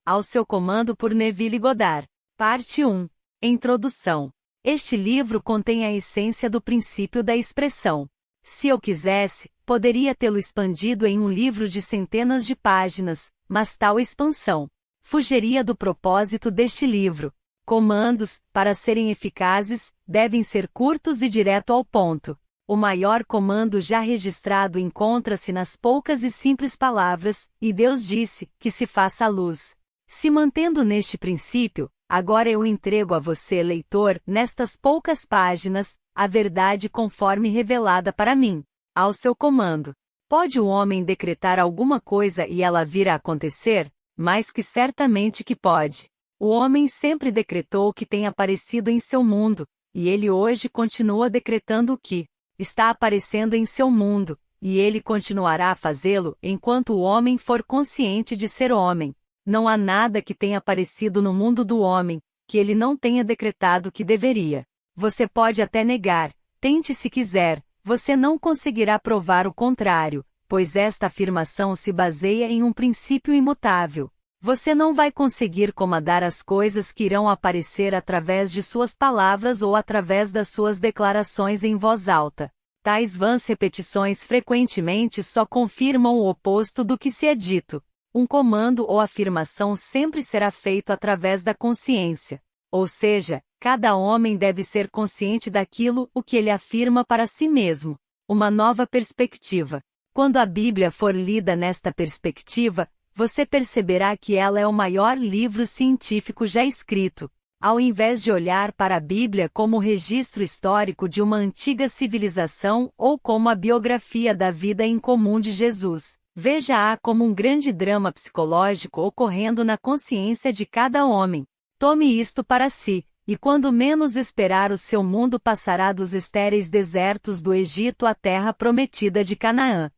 Ao seu comando por Neville Goddard. Parte 1. Introdução. Este livro contém a essência do princípio da expressão. Se eu quisesse, poderia tê-lo expandido em um livro de centenas de páginas, mas tal expansão fugiria do propósito deste livro. Comandos, para serem eficazes, devem ser curtos e direto ao ponto. O maior comando já registrado encontra-se nas poucas e simples palavras, e Deus disse, que se faça a luz. Se mantendo neste princípio, agora eu entrego a você, leitor, nestas poucas páginas, a verdade conforme revelada para mim. Ao seu comando. Pode o homem decretar alguma coisa e ela vir a acontecer? Mais que certamente que pode. O homem sempre decretou o que tem aparecido em seu mundo, e ele hoje continua decretando o que está aparecendo em seu mundo, e ele continuará a fazê-lo enquanto o homem for consciente de ser homem. Não há nada que tenha aparecido no mundo do homem, que ele não tenha decretado que deveria. Você pode até negar, tente se quiser, você não conseguirá provar o contrário, pois esta afirmação se baseia em um princípio imutável. Você não vai conseguir comandar as coisas que irão aparecer através de suas palavras ou através das suas declarações em voz alta. Tais vãs repetições frequentemente só confirmam o oposto do que se é dito. Um comando ou afirmação sempre será feito através da consciência. Ou seja, cada homem deve ser consciente daquilo o que ele afirma para si mesmo. Uma nova perspectiva. Quando a Bíblia for lida nesta perspectiva, você perceberá que ela é o maior livro científico já escrito. Ao invés de olhar para a Bíblia como o registro histórico de uma antiga civilização ou como a biografia da vida incomum de Jesus, veja-a como um grande drama psicológico ocorrendo na consciência de cada homem. Tome isto para si, e quando menos esperar o seu mundo passará dos estéreis desertos do Egito à terra prometida de Canaã.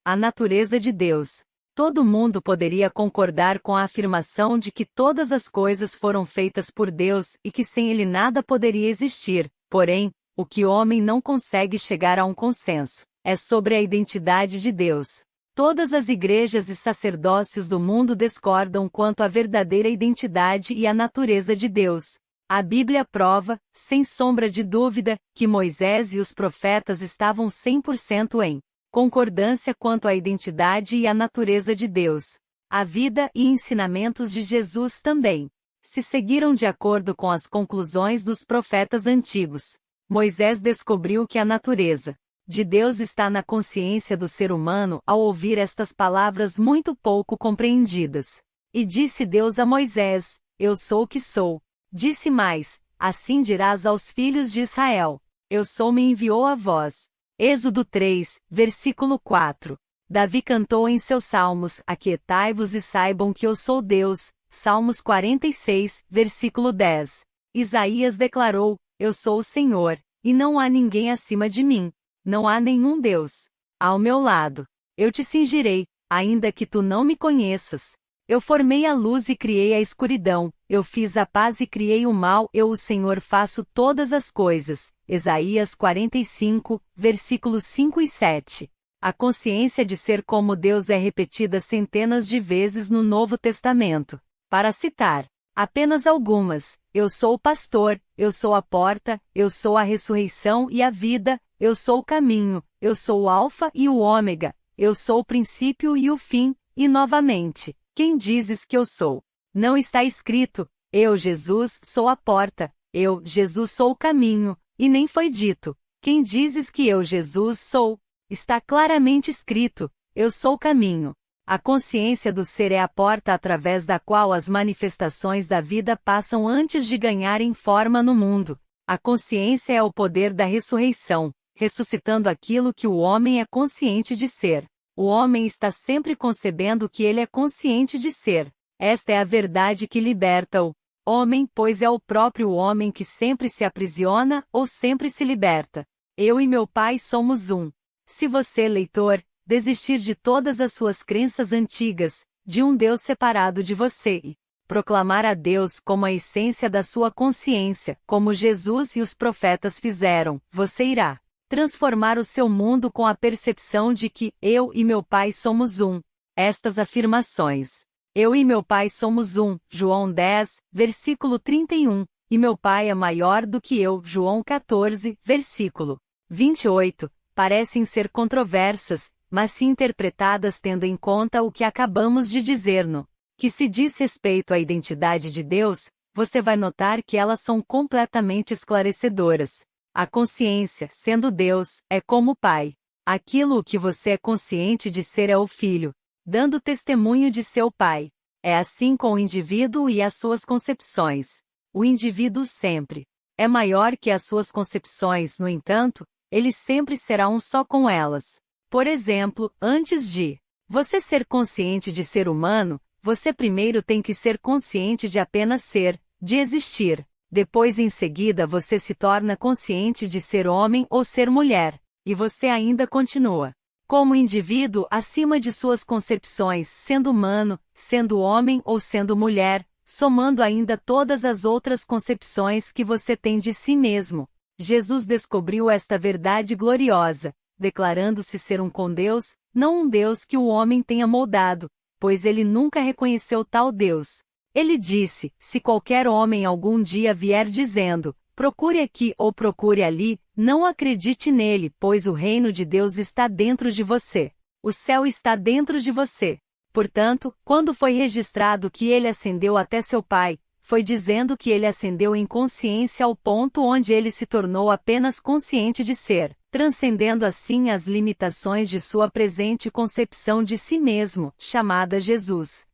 A natureza de Deus. Todo mundo poderia concordar com a afirmação de que todas as coisas foram feitas por Deus e que sem ele nada poderia existir. Porém, o que o homem não consegue chegar a um consenso é sobre a identidade de Deus. Todas as igrejas e sacerdócios do mundo discordam quanto à verdadeira identidade e à natureza de Deus. A Bíblia prova, sem sombra de dúvida, que Moisés e os profetas estavam 100% em concordância quanto à identidade e à natureza de Deus. A vida e ensinamentos de Jesus também se seguiram de acordo com as conclusões dos profetas antigos. Moisés descobriu que a natureza de Deus está na consciência do ser humano ao ouvir estas palavras muito pouco compreendidas. E disse Deus a Moisés: Eu sou o que sou. Disse mais: Assim dirás aos filhos de Israel: Eu sou, me enviou a vós. Êxodo 3, versículo 4. Davi cantou em seus salmos: Aquietai-vos e saibam que eu sou Deus. Salmos 46, versículo 10. Isaías declarou: Eu sou o Senhor, e não há ninguém acima de mim. Não há nenhum Deus ao meu lado. Eu te cingirei, ainda que tu não me conheças. Eu formei a luz e criei a escuridão. Eu fiz a paz e criei o mal. Eu, o Senhor, faço todas as coisas. Isaías 45, versículos 5 e 7. A consciência de ser como Deus é repetida centenas de vezes no Novo Testamento. Para citar apenas algumas: Eu sou o pastor, eu sou a porta, eu sou a ressurreição e a vida, eu sou o caminho, eu sou o alfa e o ômega, eu sou o princípio e o fim, e novamente: Quem dizes que eu sou? Não está escrito: Eu, Jesus, sou a porta, eu, Jesus, sou o caminho, e nem foi dito: Quem dizes que eu, Jesus, sou? Está claramente escrito: Eu sou o caminho. A consciência do ser é a porta através da qual as manifestações da vida passam antes de ganharem forma no mundo. A consciência é o poder da ressurreição, ressuscitando aquilo que o homem é consciente de ser. O homem está sempre concebendo o que ele é consciente de ser. Esta é a verdade que liberta o homem, pois é o próprio homem que sempre se aprisiona ou sempre se liberta. Eu e meu Pai somos um. Se você, leitor, desistir de todas as suas crenças antigas, de um Deus separado de você, e proclamar a Deus como a essência da sua consciência, como Jesus e os profetas fizeram, você irá transformar o seu mundo com a percepção de que eu e meu Pai somos um. Estas afirmações Eu e meu Pai somos um, João 10, versículo 31, e meu Pai é maior do que eu, João 14, versículo 28, parecem ser controversas, mas se interpretadas tendo em conta o que acabamos de dizer no que se diz respeito à identidade de Deus, você vai notar que elas são completamente esclarecedoras. A consciência, sendo Deus, é como o Pai. Aquilo o que você é consciente de ser é o Filho, dando testemunho de seu Pai. É assim com o indivíduo e as suas concepções. O indivíduo sempre é maior que as suas concepções, no entanto, ele sempre será um só com elas. Por exemplo, antes de você ser consciente de ser humano, você primeiro tem que ser consciente de apenas ser, de existir. Depois, em seguida, você se torna consciente de ser homem ou ser mulher, e você ainda continua como indivíduo acima de suas concepções, sendo humano, sendo homem ou sendo mulher, somando ainda todas as outras concepções que você tem de si mesmo. Jesus descobriu esta verdade gloriosa, declarando-se ser um com Deus, não um Deus que o homem tenha moldado, pois ele nunca reconheceu tal Deus. Ele disse: se qualquer homem algum dia vier dizendo, procure aqui ou procure ali, não acredite nele, pois o reino de Deus está dentro de você. O céu está dentro de você. Portanto, quando foi registrado que ele ascendeu até seu Pai, foi dizendo que ele ascendeu em consciência ao ponto onde ele se tornou apenas consciente de ser, transcendendo assim as limitações de sua presente concepção de si mesmo, chamada Jesus.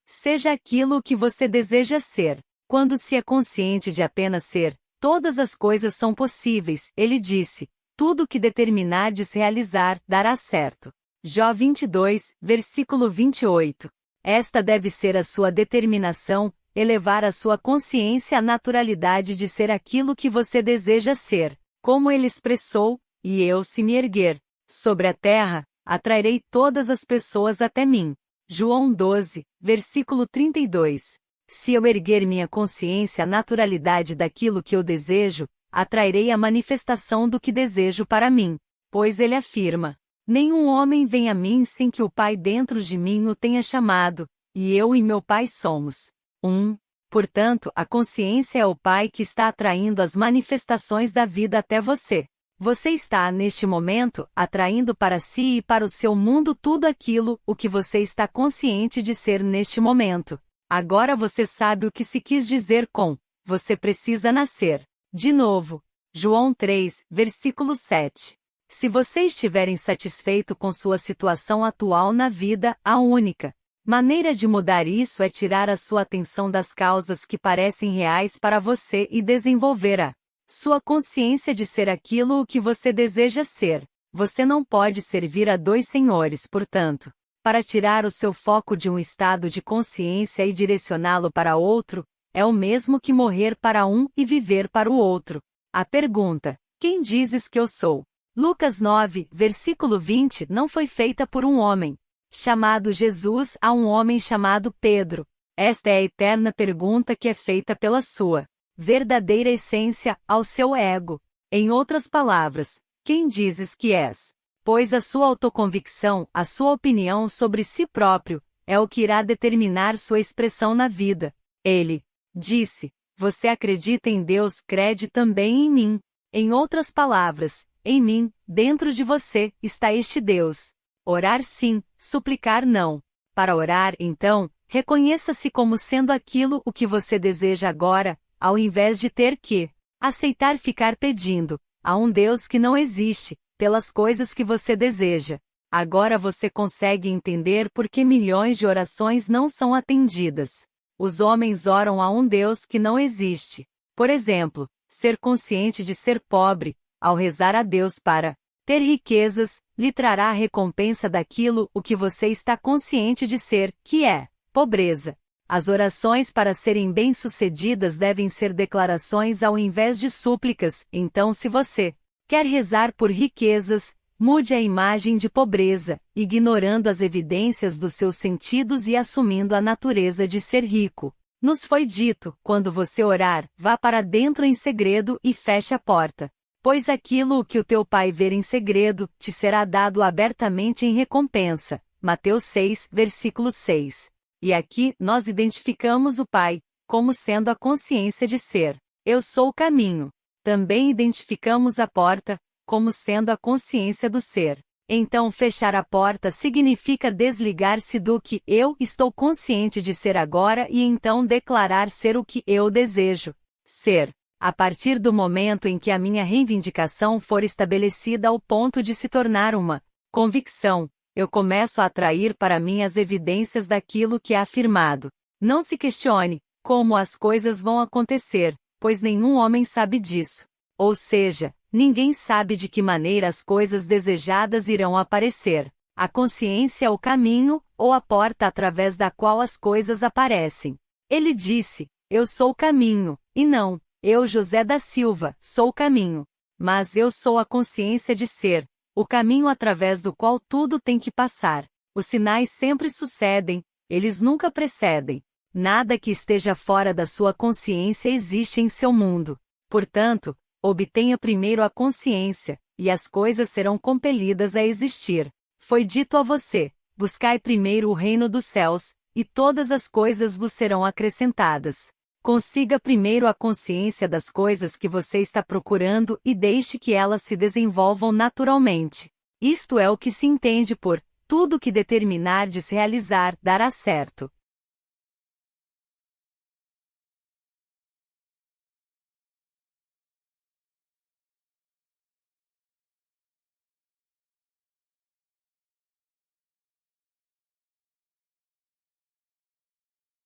Seja aquilo o que você deseja ser. Quando se é consciente de apenas ser, todas as coisas são possíveis, ele disse. Tudo o que determinardes realizar, dará certo. Jó 22, versículo 28. Esta deve ser a sua determinação, elevar a sua consciência à naturalidade de ser aquilo que você deseja ser. Como ele expressou, e eu se me erguer sobre a terra, atrairei todas as pessoas até mim. João 12, versículo 32. Se eu erguer minha consciência à naturalidade daquilo que eu desejo, atrairei a manifestação do que desejo para mim. Pois ele afirma: nenhum homem vem a mim sem que o Pai dentro de mim o tenha chamado, e eu e meu Pai somos um. Portanto, a consciência é o Pai que está atraindo as manifestações da vida até você. Você está, neste momento, atraindo para si e para o seu mundo tudo aquilo, o que você está consciente de ser neste momento. Agora você sabe o que se quis dizer com: você precisa nascer de novo. João 3, versículo 7. Se você estiver insatisfeito com sua situação atual na vida, a única maneira de mudar isso é tirar a sua atenção das causas que parecem reais para você e desenvolver a sua consciência de ser aquilo o que você deseja ser. Você não pode servir a dois senhores, portanto. Para tirar o seu foco de um estado de consciência e direcioná-lo para outro, é o mesmo que morrer para um e viver para o outro. A pergunta: quem dizes que eu sou? Lucas 9, versículo 20 não foi feita por um homem chamado Jesus a um homem chamado Pedro. Esta é a eterna pergunta que é feita pela sua verdadeira essência ao seu ego. Em outras palavras, quem dizes que és? Pois a sua autoconvicção, a sua opinião sobre si próprio, é o que irá determinar sua expressão na vida. Ele disse: você acredita em Deus, crede também em mim. Em outras palavras, em mim, dentro de você, está este Deus. Orar sim, suplicar não. Para orar, então, reconheça-se como sendo aquilo o que você deseja agora, ao invés de ter que aceitar ficar pedindo a um Deus que não existe, pelas coisas que você deseja. Agora você consegue entender por que milhões de orações não são atendidas. Os homens oram a um Deus que não existe. Por exemplo, ser consciente de ser pobre, ao rezar a Deus para ter riquezas, lhe trará a recompensa daquilo o que você está consciente de ser, que é pobreza. As orações para serem bem-sucedidas devem ser declarações ao invés de súplicas. Então, se você quer rezar por riquezas, mude a imagem de pobreza, ignorando as evidências dos seus sentidos e assumindo a natureza de ser rico. Nos foi dito: quando você orar, vá para dentro em segredo e feche a porta. Pois aquilo o que o teu pai ver em segredo, te será dado abertamente em recompensa. Mateus 6, versículo 6. E aqui, nós identificamos o Pai, como sendo a consciência de ser. Eu sou o caminho. Também identificamos a porta, como sendo a consciência do ser. Então fechar a porta significa desligar-se do que eu estou consciente de ser agora e então declarar ser o que eu desejo ser. A partir do momento em que a minha reivindicação for estabelecida ao ponto de se tornar uma convicção, eu começo a atrair para mim as evidências daquilo que é afirmado. Não se questione como as coisas vão acontecer, pois nenhum homem sabe disso. Ou seja, ninguém sabe de que maneira as coisas desejadas irão aparecer. A consciência é o caminho, ou a porta através da qual as coisas aparecem. Ele disse, eu sou o caminho, e não, eu José da Silva, sou o caminho. Mas eu sou a consciência de ser, o caminho através do qual tudo tem que passar. Os sinais sempre sucedem, eles nunca precedem. Nada que esteja fora da sua consciência existe em seu mundo. Portanto, obtenha primeiro a consciência, e as coisas serão compelidas a existir. Foi dito a você, buscai primeiro o reino dos céus, e todas as coisas vos serão acrescentadas. Consiga primeiro a consciência das coisas que você está procurando e deixe que elas se desenvolvam naturalmente. Isto é o que se entende por tudo que determinardes realizar dará certo.